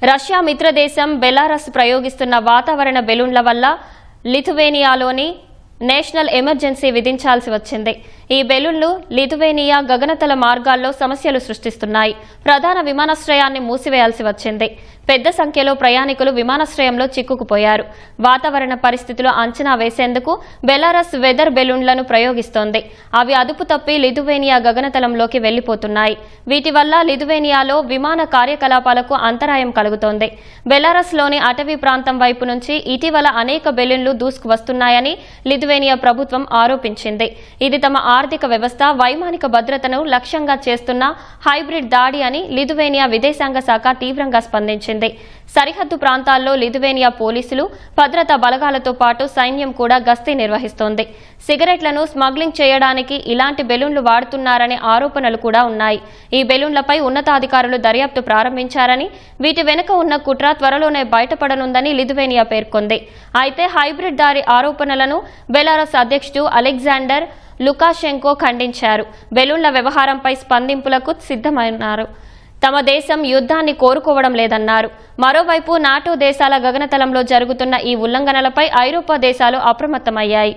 Russia మిత్రదేశం Belarus ప్రయోగిస్తున్న వాతావరణ బెలూన్ల వల్ల లిథువేనియాలోని నేషనల్ ఎమర్జెన్సీ విధించాల్సి వచ్చింది. ఈ బెలూన్లు లిథువేనియా గగనతల మార్గాల్లో సమస్యలు సృష్టిస్తున్నాయి. ప్రధాన విమానాశ్రయాన్ని మూసివేయాల్సి వచ్చింది. పెద్ద సంఖ్యలో ప్రయాణికులు విమానాశ్రయంలో చిక్కుకుపోయారు. వాతావరణ పరిస్థితులు అంచనా వేసేందుకు బెలారస్ వెదర్ బెలూన్లను ప్రయోగిస్తోంది. అవి అదుపు తప్పి లిథువేనియా గగనతలంలోకి వెళ్లిపోతున్నాయి. వీటి వల్ల లిథువేనియాలో విమాన కార్యకలాపాలకు అంతరాయం కలుగుతోంది. బెలారస్లోని అటవీ ప్రాంతం వైపు నుంచి ఇటీవల అనేక బెలూన్లు దూసుకు వస్తున్నాయని లిథువేనియా ప్రభుత్వం ఆరోపించింది. ఇది తమ ఆర్థిక వ్యవస్థ, వైమానిక భద్రతను లక్ష్యంగా చేస్తున్న హైబ్రిడ్ దాడి అని లిథువేనియా విదేశాంగ శాఖ తీవ్రంగా స్పందించింది. సరిహద్దు ప్రాంతాల్లో లిథువేనియా పోలీసులు, భద్రతా బలగాలతో పాటు సైన్యం కూడా గస్తీ నిర్వహిస్తోంది. సిగరెట్లను స్మగ్లింగ్ చేయడానికి ఇలాంటి బెలూన్లు వాడుతున్నారనే ఆరోపణలు కూడా ఉన్నాయి. ఈ బెలూన్లపై ఉన్నతాధికారులు దర్యాప్తు ప్రారంభించారని, వీటి వెనుక ఉన్న కుట్ర త్వరలోనే బయటపడనుందని లిథువేనియా పేర్కొంది. అయితే హైబ్రిడ్ దాడి ఆరోపణలను బెలారస్ అధ్యక్షుడు అలెగ్జాండర్ లుకాషెంకో ఖండించారు. బెలూన్ల వ్యవహారంపై స్పందింపులకు సిద్ధమన్నారు. తమ దేశం యుద్ధాన్ని కోరుకోవడం లేదన్నారు. మరోవైపు నాటో దేశాల గగనతలంలో జరుగుతున్న ఈ ఉల్లంఘనలపై ఐరోపా దేశాలు అప్రమత్తమయ్యాయి.